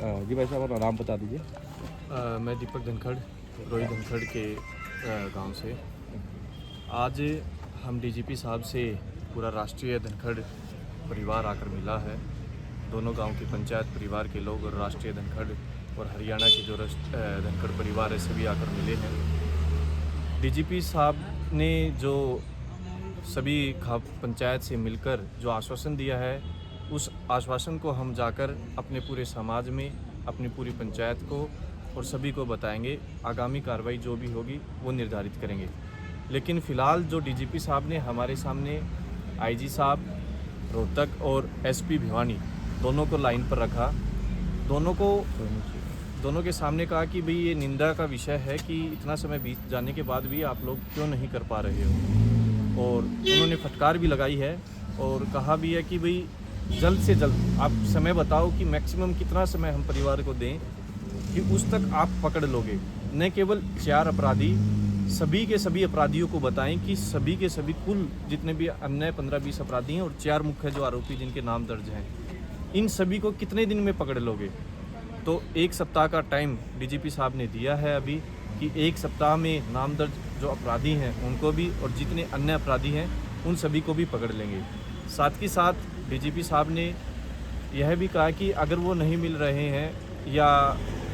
जी भाई साहब अपना नाम बता दीजिए। मैं दीपक धनखड़, रोहित धनखड़ के गांव से। आज हम डीजीपी साहब से पूरा राष्ट्रीय धनखड़ परिवार आकर मिला है। दोनों गांव की पंचायत परिवार के लोग और राष्ट्रीय धनखड़ और हरियाणा के जो धनखड़ परिवार है सभी आकर मिले हैं। डीजीपी साहब ने जो सभी पंचायत से मिलकर जो आश्वासन दिया है, उस आश्वासन को हम जाकर अपने पूरे समाज में, अपनी पूरी पंचायत को और सभी को बताएंगे। आगामी कार्रवाई जो भी होगी वो निर्धारित करेंगे। लेकिन फ़िलहाल जो डीजीपी साहब ने हमारे सामने आईजी साहब रोहतक और एसपी भिवानी दोनों को लाइन पर रखा। दोनों के सामने कहा कि भाई ये निंदा का विषय है कि इतना समय बीत जाने के बाद भी आप लोग क्यों नहीं कर पा रहे हो। और उन्होंने फटकार भी लगाई है और कहा भी है कि भाई जल्द से जल्द आप समय बताओ कि मैक्सिमम कितना समय हम परिवार को दें कि उस तक आप पकड़ लोगे। न केवल 4 अपराधी, सभी के सभी अपराधियों को बताएं कि सभी के सभी कुल जितने भी अन्य 15-20 अपराधी हैं और 4 मुख्य जो आरोपी जिनके नाम दर्ज हैं, इन सभी को कितने दिन में पकड़ लोगे। तो 1 सप्ताह का टाइम डीजीपी साहब ने दिया है अभी कि 1 सप्ताह में नाम दर्ज जो अपराधी हैं उनको भी और जितने अन्य अपराधी हैं उन सभी को भी पकड़ लेंगे। साथ ही साथ डीजीपी साहब ने यह भी कहा कि अगर वो नहीं मिल रहे हैं या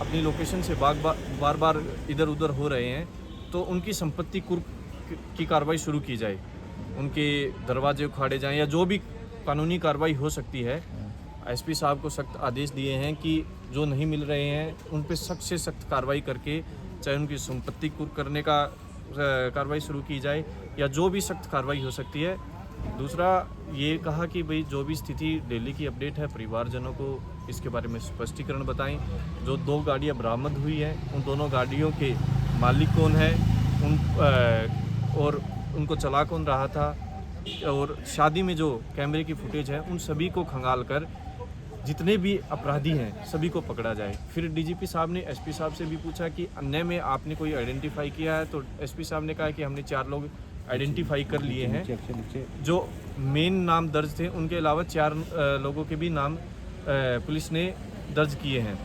अपनी लोकेशन से बार बार इधर उधर हो रहे हैं तो उनकी संपत्ति कुर्क की कार्रवाई शुरू की जाए, उनके दरवाजे उखाड़े जाएं या जो भी कानूनी कार्रवाई हो सकती है। एसपी साहब को सख्त आदेश दिए हैं कि जो नहीं मिल रहे हैं उन पर सख्त से सख्त कार्रवाई करके चाहे उनकी संपत्ति कुर्क करने का कार्रवाई शुरू की जाए या जो भी सख्त कार्रवाई हो सकती है। दूसरा ये कहा कि भाई जो भी स्थिति डेली की अपडेट है परिवारजनों को इसके बारे में स्पष्टीकरण बताएं। जो 2 गाड़ियां बरामद हुई हैं उन दोनों गाड़ियों के मालिक कौन है, और उनको चला कौन रहा था, और शादी में जो कैमरे की फुटेज है उन सभी को खंगाल कर जितने भी अपराधी हैं सभी को पकड़ा जाए। फिर डीजीपी साहब ने एसपी साहब से भी पूछा कि अन्य में आपने कोई आइडेंटिफाई किया है, तो एसपी साहब ने कहा कि हमने 4 लोग आइडेंटिफाई कर लिए हैं। जो मेन नाम दर्ज थे उनके अलावा 4 लोगों के भी नाम पुलिस ने दर्ज किए हैं।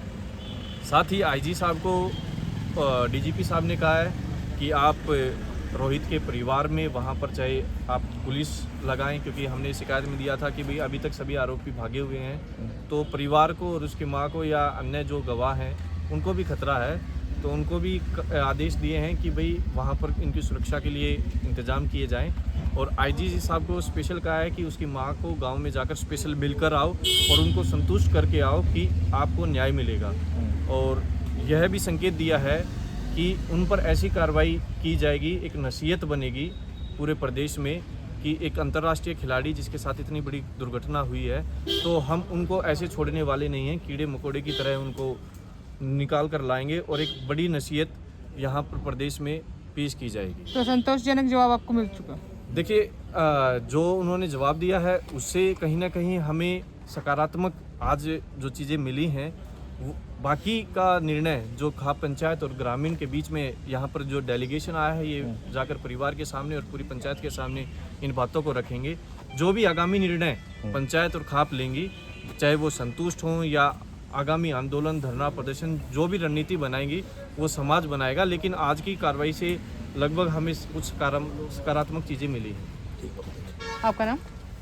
साथ ही आईजी साहब को डीजीपी साहब ने कहा है कि आप रोहित के परिवार में वहाँ पर चाहे आप पुलिस लगाएं, क्योंकि हमने शिकायत में दिया था कि भाई अभी तक सभी आरोपी भागे हुए हैं तो परिवार को और उसकी माँ को या अन्य जो गवाह हैं उनको भी खतरा है। तो उनको भी आदेश दिए हैं कि भाई वहाँ पर इनकी सुरक्षा के लिए इंतज़ाम किए जाएं। और आईजी साहब को स्पेशल कहा है कि उसकी माँ को गांव में जाकर स्पेशल मिलकर आओ और उनको संतुष्ट करके आओ कि आपको न्याय मिलेगा। और यह भी संकेत दिया है कि उन पर ऐसी कार्रवाई की जाएगी, एक नसीहत बनेगी पूरे प्रदेश में कि एक अंतर्राष्ट्रीय खिलाड़ी जिसके साथ इतनी बड़ी दुर्घटना हुई है तो हम उनको ऐसे छोड़ने वाले नहीं हैं। कीड़े मकोड़े की तरह उनको निकाल कर लाएंगे और एक बड़ी नसीहत यहाँ पर प्रदेश में पेश की जाएगी। तो संतोषजनक जवाब आपको मिल चुका? देखिए, जो उन्होंने जवाब दिया है उससे कहीं ना कहीं हमें सकारात्मक आज जो चीज़ें मिली हैं, बाकी का निर्णय जो खाप पंचायत और ग्रामीण के बीच में यहाँ पर जो डेलीगेशन आया है ये जाकर परिवार के सामने और पूरी पंचायत के सामने इन बातों को रखेंगे। जो भी आगामी निर्णय पंचायत और खाप लेंगी, चाहे वो संतुष्ट हों या आगामी आंदोलन, धरना, प्रदर्शन, जो भी रणनीति बनाएंगी वो समाज बनाएगा। लेकिन आज की कार्रवाई से लगभग हमें कुछ सकारात्मक चीज़ें मिली हैं। आपका नाम?